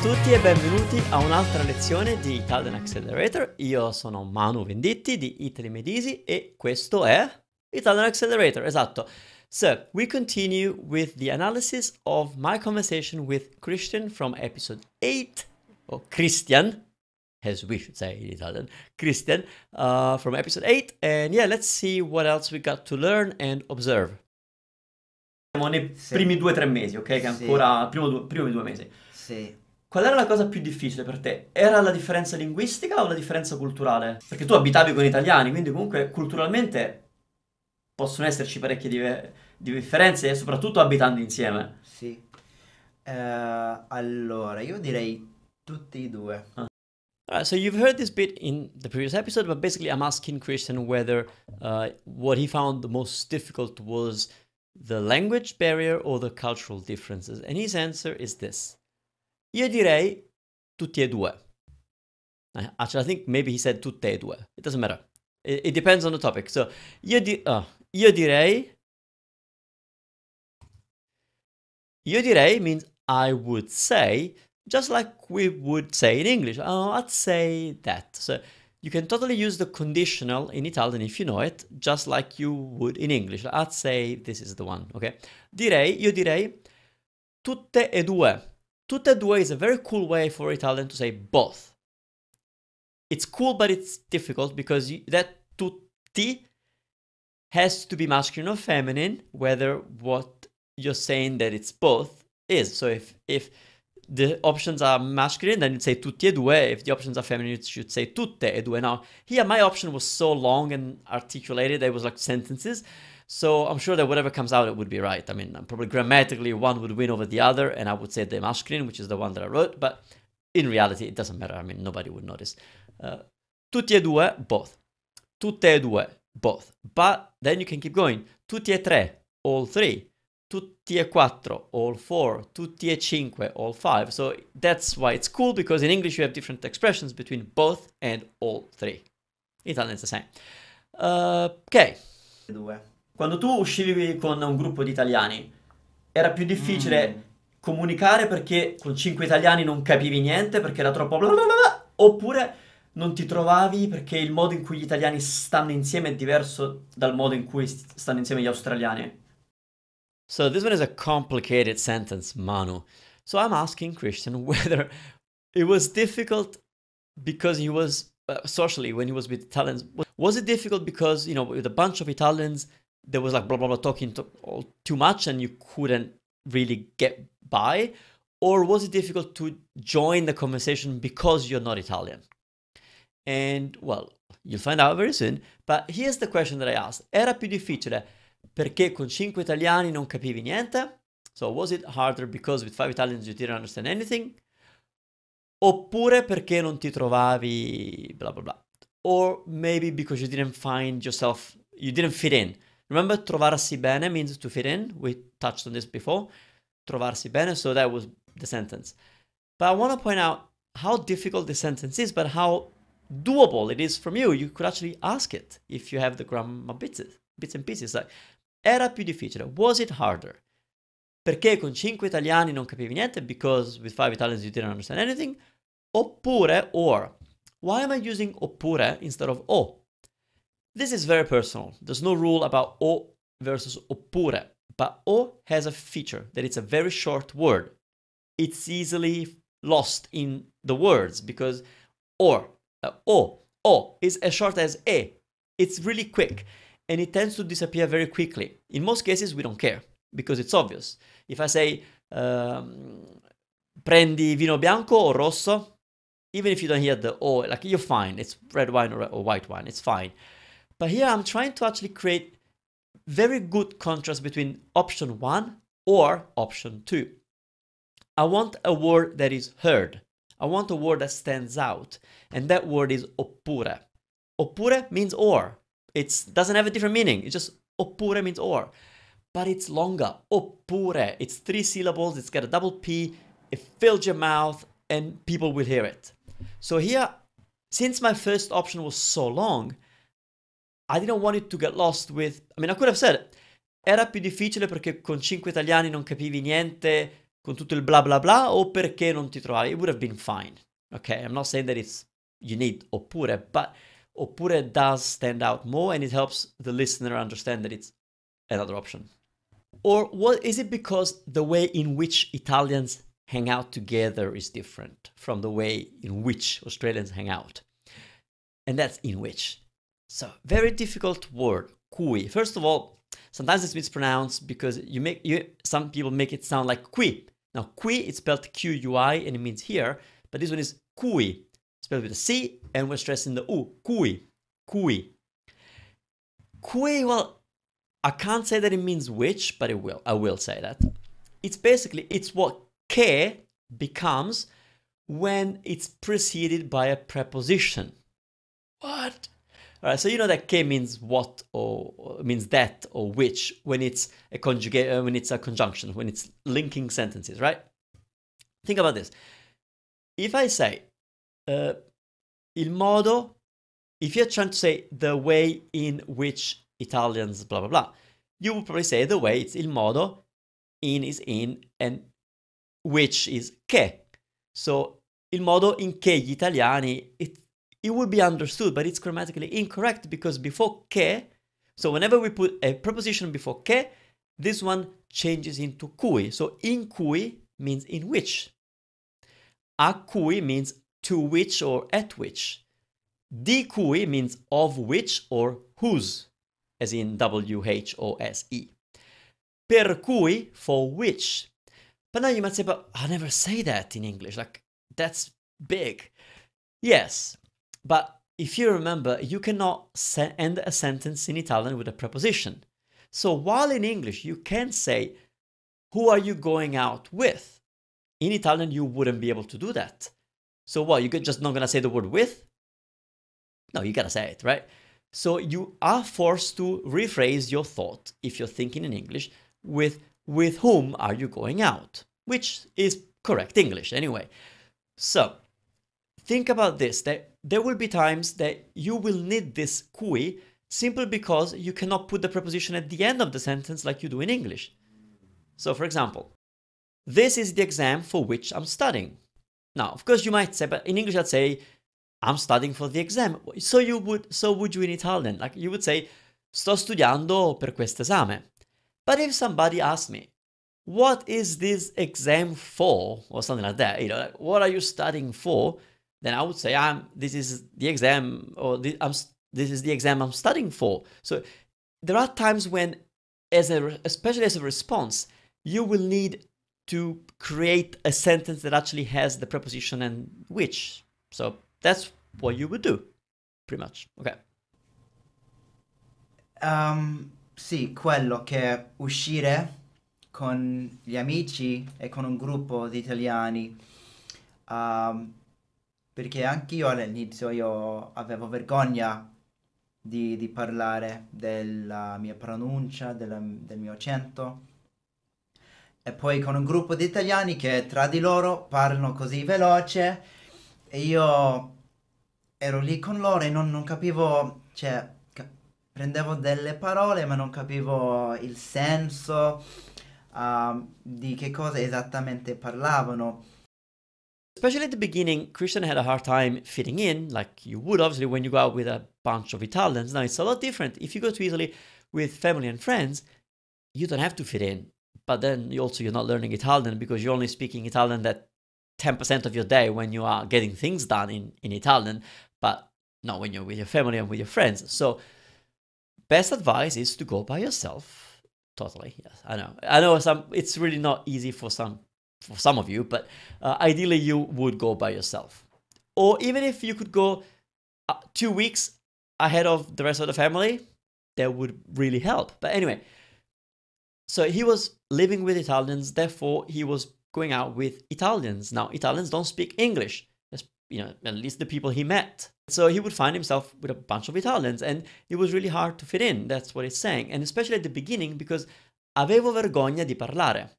tutti e benvenuti a un'altra lezione di Italian Accelerator. Io sono Manu Venditti di Italy Medisi e questo è Italian Accelerator, esatto. So, we continue with the analysis of my conversation with Christian from episode 8, or Christian, as we should say in Italian, Christian, from episode 8. And yeah, let's see what else we got to learn and observe. Siamo nei primi 2-3 mesi, ok? Che ancora, primi 2 mesi. Sì. Qual era la cosa più difficile per te? Era la differenza linguistica o la differenza culturale? Perché tu abitavi con italiani, quindi comunque culturalmente possono esserci parecchie differenze e soprattutto abitando insieme. Sì. Allora, io direi tutti e due. Alright, so you've heard this bit in the previous episode, but basically I'm asking Christian whether what he found the most difficult was the language barrier or the cultural differences. And his answer is this. Io direi tutti e due. Actually, I think maybe he said tutte e due. It doesn't matter. It depends on the topic. So, io direi means I would say, just like we would say in English. Oh, I'd say that. So, you can totally use the conditional in Italian if you know it, just like you would in English. I'd say this is the one, okay? Io direi tutte e due. Tutte e due is a very cool way for Italian to say both. It's cool, but it's difficult because that tutti has to be masculine or feminine, whether what you're saying that it's both is. So if the options are masculine, then you'd say tutti e due. If the options are feminine, you should say tutte e due. Now, here my option was so long and articulated, it was like sentences. So I'm sure that whatever comes out, it would be right. I mean, probably grammatically, one would win over the other, and I would say the masculine, which is the one that I wrote. But in reality, it doesn't matter. I mean, nobody would notice. Tutti e due, both. Tutte e due, both. But then you can keep going. Tutti e tre, all three. Tutti e quattro, all four. Tutti e cinque, all five. So that's why it's cool, because in English you have different expressions between both and all three. In Italian it's the same. Ok. Due. Quando tu uscivi con un gruppo di italiani, era più difficile comunicare perché con 5 italiani non capivi niente, perché era troppo bla bla bla, oppure non ti trovavi perché il modo in cui gli italiani stanno insieme è diverso dal modo in cui stanno insieme gli australiani? So this one is a complicated sentence, Manu. So I'm asking Christian whether it was difficult because he was socially when he was with Italians. Was it difficult because, you know, with a bunch of Italians, there was like blah blah blah talking too much and you couldn't really get by? Or was it difficult to join the conversation because you're not Italian? And well, you'll find out very soon. But here's the question that I asked. Era più difficile perché con 5 italiani non capivi niente? So was it harder because with 5 Italians you didn't understand anything? Oppure perché non ti trovavi blah blah blah? Or maybe because you didn't find yourself, you didn't fit in. Remember, trovarsi bene means to fit in. We touched on this before. Trovarsi bene, so that was the sentence. But I want to point out how difficult the sentence is, but how doable it is from you. You could actually ask it if you have the grammar bits and pieces. Like, era più difficile. Was it harder? Perché con 5 italiani non capivi niente, because with 5 Italians you didn't understand anything? Oppure, or. Why am I using oppure instead of o? This is very personal. There's no rule about o versus oppure, but o has a feature that it's a very short word. It's easily lost in the words because o is as short as e. It's really quick and it tends to disappear very quickly. In most cases, we don't care because it's obvious. If I say prendi vino bianco or rosso, even if you don't hear the o, like you're fine. It's red wine or white wine. It's fine. But here I'm trying to actually create very good contrast between option 1 or option 2. I want a word that is heard. I want a word that stands out. And that word is oppure. Oppure means or. It doesn't have a different meaning. It's just oppure means or. But it's longer. Oppure. It's 3 syllables. It's got a double P. It fills your mouth and people will hear it. So here, since my first option was so long, I didn't want it to get lost with, I mean, I could have said, era più difficile perché con 5 italiani non capivi niente con tutto il bla bla bla o perché non ti trovavi, it would have been fine. Okay, I'm not saying that you need oppure, but oppure does stand out more and it helps the listener understand that it's another option. Or what is it because the way in which Italians hang out together is different from the way in which Australians hang out? And that's in which. So, very difficult word, cui. First of all, sometimes it's mispronounced because some people make it sound like qui. Now, qui, it's spelled Q-U-I and it means here, but this one is cui, spelled with a C, and we're stressing the U, cui, cui. Cui, well, I can't say that it means which, but I will say that. It's what che becomes when it's preceded by a preposition. What? All right, so you know that che means what or means that or which when it's a when it's a conjunction, when it's linking sentences, right? Think about this. If I say il modo, if you're trying to say the way in which Italians blah blah blah, you would probably say the way it's il modo, in is in, and which is che. So il modo in che gli italiani, it would be understood, but it's grammatically incorrect because before che, so whenever we put a preposition before che, this one changes into cui. So in cui means in which. A cui means to which or at which. Di cui means of which or whose, as in W-H-O-S-E. Per cui, for which. But now you might say, but I never say that in English. Like, that's big. Yes, but if you remember, you cannot end a sentence in Italian with a preposition. So while in English, you can say, who are you going out with? In Italian, you wouldn't be able to do that. So what, you're just not going to say the word with? No, you got to say it, right? So you are forced to rephrase your thought, if you're thinking in English, with whom are you going out? Which is correct English anyway. So think about this, that there will be times that you will need this cui simply because you cannot put the preposition at the end of the sentence like you do in English. So for example, this is the exam for which I'm studying. Now, of course, you might say, but in English, I'd say, I'm studying for the exam. So would you in Italian? Like you would say, sto studiando per quest'esame. But if somebody asks me, what is this exam for? Or something like that, like, what are you studying for? Then I would say, this is the exam, or this is the exam I'm studying for. So there are times when, especially as a response, you will need to create a sentence that actually has the preposition and which. So that's what you would do, pretty much. Okay. Sì, quello che uscire con gli amici e con un gruppo di italiani. Perché anch'io all'inizio io avevo vergogna di parlare della mia pronuncia, del mio accento. E poi con un gruppo di italiani che tra di loro parlano così veloce e io ero lì con loro e non capivo, cioè prendevo delle parole ma non capivo il senso di che cosa esattamente parlavano. Especially at the beginning, Christian had a hard time fitting in, like you would obviously when you go out with a bunch of Italians. Now it's a lot different. If you go to Italy with family and friends, you don't have to fit in. But then you're not learning Italian because you're only speaking Italian that 10% of your day when you are getting things done in Italian, but not when you're with your family and with your friends. So best advice is to go by yourself. Totally, yes, I know it's really not easy for some of you, but ideally you would go by yourself. Or even if you could go 2 weeks ahead of the rest of the family, that would really help. But anyway, so he was living with Italians, therefore he was going out with Italians. Now, Italians don't speak English, at least the people he met. So he would find himself with a bunch of Italians, and it was really hard to fit in. That's what it's saying. And especially at the beginning, because avevo vergogna di parlare.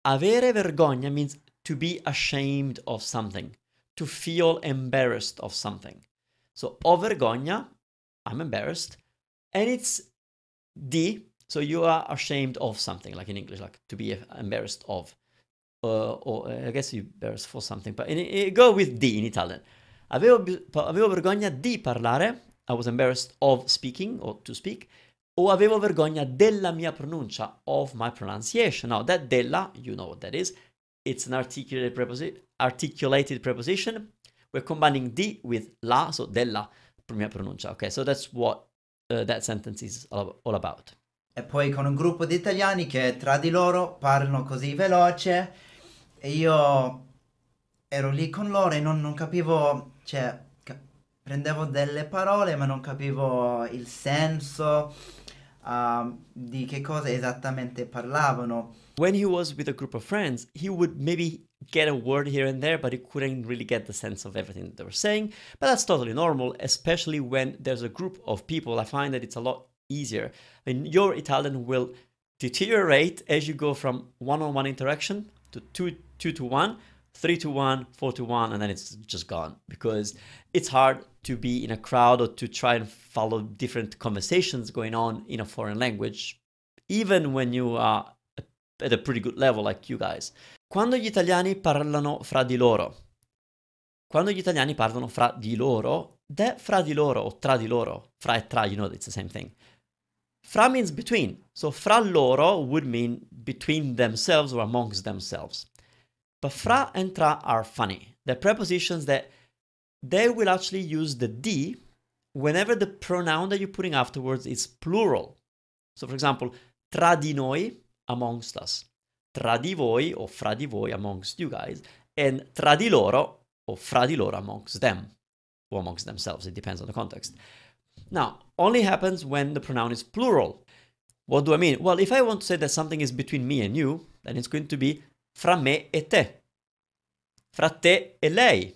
Avere vergogna means to be ashamed of something, to feel embarrassed of something. So ho vergogna, I'm embarrassed, and it's di, so you are ashamed of something, like in English, like to be embarrassed of. or I guess you bears for something, but go with D in Italian. Avevo vergogna di parlare. I was embarrassed of speaking or to speak. O avevo vergogna della mia pronuncia, of my pronunciation. Now that della, you know what that is. It's an articulated preposition. We're combining di with la, so della mia pronuncia. Okay, so that's what that sentence is all about. E poi con un gruppo di italiani che tra di loro parlano così veloce e io ero lì con loro e non capivo, cioè prendevo delle parole ma non capivo il senso di che cosa esattamente parlavano. When he was with a group of friends, he would maybe get a word here and there, but he couldn't really get the sense of everything that they were saying. But that's totally normal, especially when there's a group of people. I find that it's a lot easier. I mean, your Italian will deteriorate as you go from one-on-one interaction to 2-to-1, 3-to-1, 4-to-1, and then it's just gone, because it's hard to be in a crowd or to try and follow different conversations going on in a foreign language, even when you are at a pretty good level like you guys. Quando gli italiani parlano fra di loro. Quando gli italiani parlano fra di loro, that fra di loro o tra di loro, fra e tra, you know, it's the same thing. Fra means between. So fra loro would mean between themselves or amongst themselves. But fra and tra are funny. They're prepositions that they will actually use the di whenever the pronoun that you're putting afterwards is plural. So for example, tra di noi, amongst us. Tra di voi or fra di voi, amongst you guys. And tra di loro or fra di loro, amongst them. Or amongst themselves, it depends on the context. Now, only happens when the pronoun is plural. What do I mean? Well, if I want to say that something is between me and you, then it's going to be fra me e te. Fra te e lei.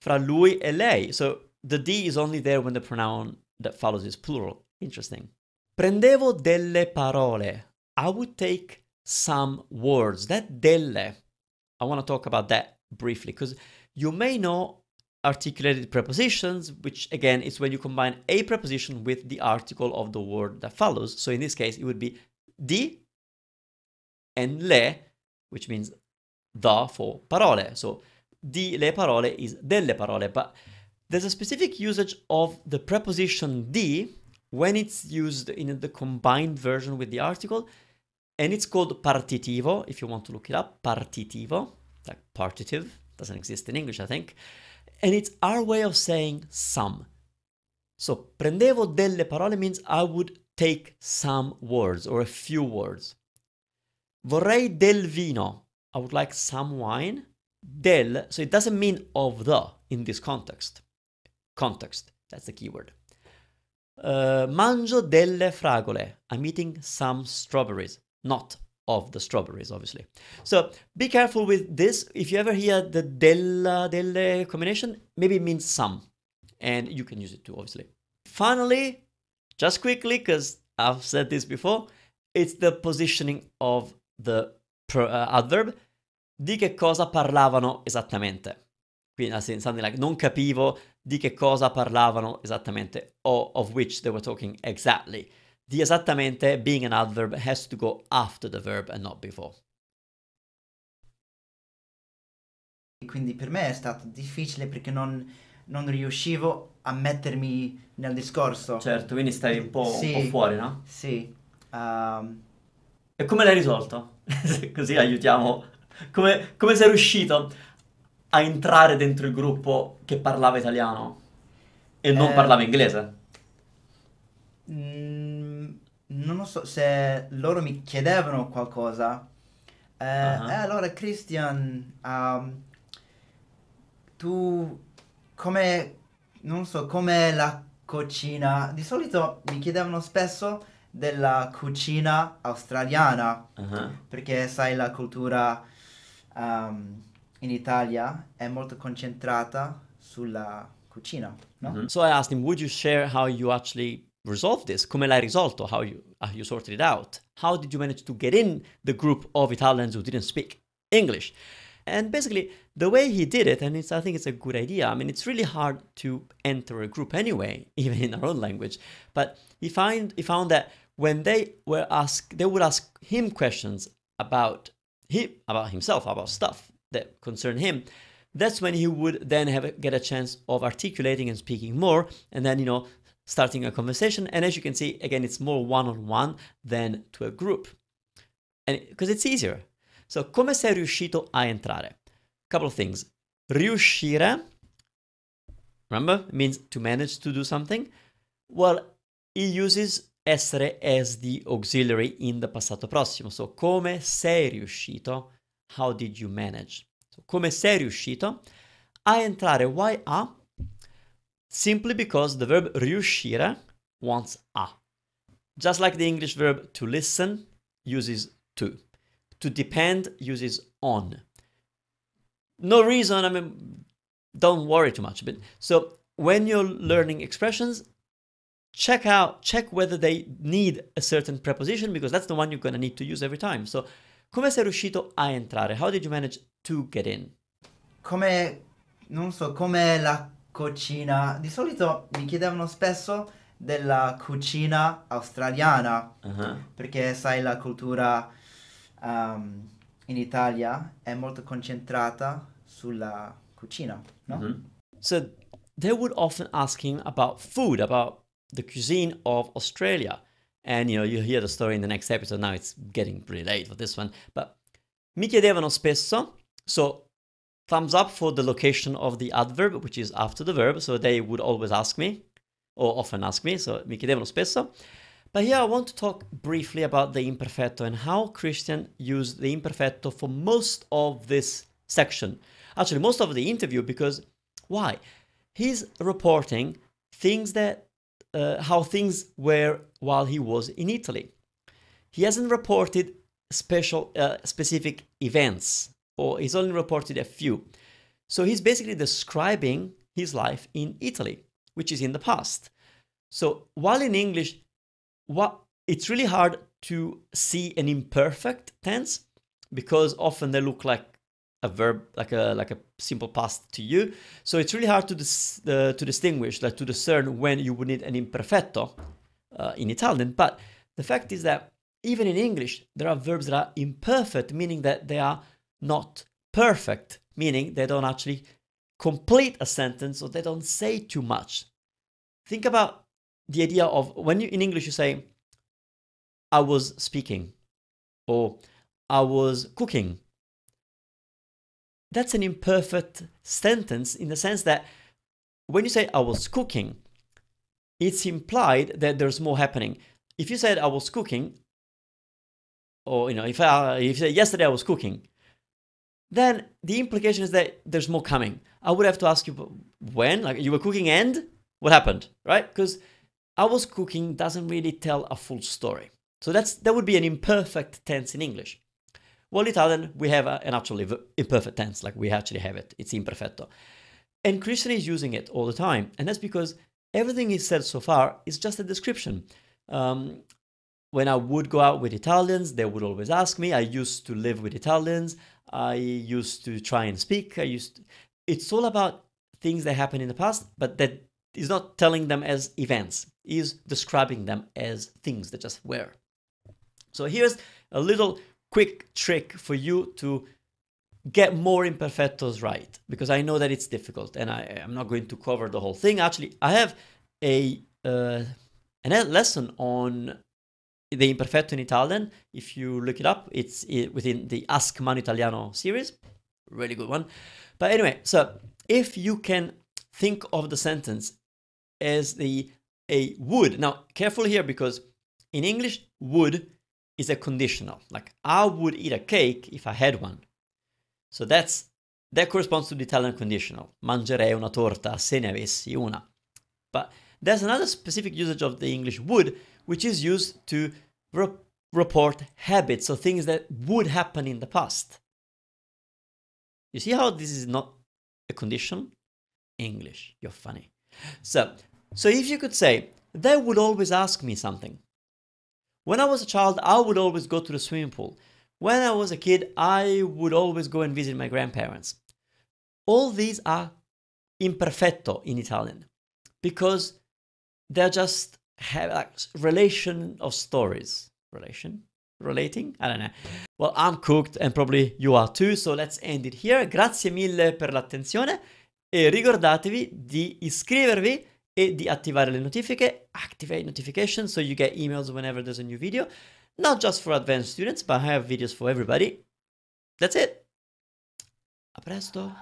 Fra lui e lei. So the D is only there when the pronoun that follows is plural. Interesting. Prendevo delle parole. I would take some words. That delle, I want to talk about that briefly, because you may know articulated prepositions, which again is when you combine a preposition with the article of the word that follows. So in this case, it would be di and le, which means the for parole. So di le parole is delle parole, but there's a specific usage of the preposition di when it's used in the combined version with the article, and it's called partitivo, if you want to look it up. Partitivo, like partitive, doesn't exist in English, I think. And it's our way of saying some. So, prendevo delle parole means I would take some words or a few words. Vorrei del vino. I would like some wine. Del, so it doesn't mean of the in this context. Context, that's the key word. Mangio delle fragole. I'm eating some strawberries. Not of the strawberries, obviously. So be careful with this. If you ever hear the delle combination, maybe it means some. And you can use it too, obviously. Finally, just quickly, because I've said this before, it's the positioning of the adverb. Di che cosa parlavano esattamente. Quindi, something like non capivo di che cosa parlavano esattamente, or of which they were talking exactly. The esattamente, being an adverb, has to go after the verb and not before. Quindi per me è stato difficile perché non riuscivo a mettermi nel discorso. Certo, quindi stai un po' fuori, no? Sì. E come l'hai risolto? Così aiutiamo. Come sei riuscito a entrare dentro il gruppo che parlava italiano e non parlava inglese? Non lo so, se loro mi chiedevano qualcosa, allora Christian, tu come, non so, come la cucina? Di solito mi chiedevano spesso della cucina australiana, perché sai la cultura in Italia è molto concentrata sulla cucina, no? So I asked him, would you share how you actually resolved this? Come l'hai risolto? How you sorted it out? How did you manage to get in the group of Italians who didn't speak English? And basically, the way he did it, and I think it's a good idea. I mean, it's really hard to enter a group anyway, even in our own language. But he found that when they would ask him questions about about himself, about stuff that concern him, that's when he would then get a chance of articulating and speaking more, and then, starting a conversation. And as you can see, again, it's more one-on-one than to a group. And because it's easier. So, come sei riuscito a entrare? Couple of things. Riuscire, remember, it means to manage to do something. Well, he uses essere as the auxiliary in the passato prossimo. So, come sei riuscito? How did you manage? So, come sei riuscito a entrare? Why a? Simply because the verb riuscire wants a. Just like the English verb to listen uses to. To depend uses on. No reason, don't worry too much. But so when you're learning expressions, check whether they need a certain preposition, because that's the one you're going to need to use every time. So, come sei riuscito a entrare? How did you manage to get in? Come la cucina. Di solito mi chiedevano spesso della cucina australiana, perché sai, la cultura in Italia è molto concentrata sulla cucina, no? So they would often ask him about food, about the cuisine of Australia. And you hear the story in the next episode. Now it's getting pretty late for this one. But mi chiedevano spesso, so thumbs up for the location of the adverb, which is after the verb. So they would always ask me, or often ask me. So mi chiedevano spesso. But here I want to talk briefly about the imperfecto and how Christian used the imperfecto for most of this section. Actually, most of the interview, because why? He's reporting things that, how things were while he was in Italy. He hasn't reported specific events, or he's only reported a few. So he's basically describing his life in Italy, which is in the past. So while in English, it's really hard to see an imperfect tense, because often they look like a verb, like a simple past to you. So it's really hard to distinguish, like to discern when you would need an imperfetto in Italian. But the fact is that even in English, there are verbs that are imperfect, meaning that they are not perfect, meaning they don't actually complete a sentence, or they don't say too much. Think about the idea of when in English you say, I was speaking, or I was cooking. That's an imperfect sentence in the sense that when you say I was cooking, it's implied that there's more happening. If you said I was cooking, or if you say yesterday I was cooking, then the implication is that there's more coming. I would have to ask you when, like you were cooking and what happened, right? Because I was cooking doesn't really tell a full story. So that would be an imperfect tense in English. Well, Italian, we have an actually imperfect tense, like we actually have it. It's imperfetto. And Christian is using it all the time. And that's because everything he said so far is just a description. When I would go out with Italians, they would always ask me. I used to live with Italians. I used to try and speak. It's all about things that happened in the past, but that is not telling them as events. He's describing them as things that just were. So here's a little quick trick for you to get more imperfectos right, because I know that it's difficult, and I'm not going to cover the whole thing. Actually, I have a lesson on the imperfetto in Italian. If you look it up, it's within the Ask Manu Italiano series. Really good one. But anyway, so if you can think of the sentence as a would. Now, careful here, because in English, would is a conditional. Like, I would eat a cake if I had one. So that corresponds to the Italian conditional. Mangerei una torta se ne avessi una. But there's another specific usage of the English would, which is used to report habits, so things that would happen in the past. You see how this is not a condition? English, you're funny. So if you could say, they would always ask me something. When I was a child, I would always go to the swimming pool. When I was a kid, I would always go and visit my grandparents. All these are imperfetto in Italian, because they're just relation of stories. Relation? Relating? I don't know. Well, I'm cooked and probably you are too, so let's end it here. Grazie mille per l'attenzione e ricordatevi di iscrivervi e di attivare le notifiche. Activate notifications so you get emails whenever there's a new video. Not just for advanced students, but I have videos for everybody. That's it. A presto.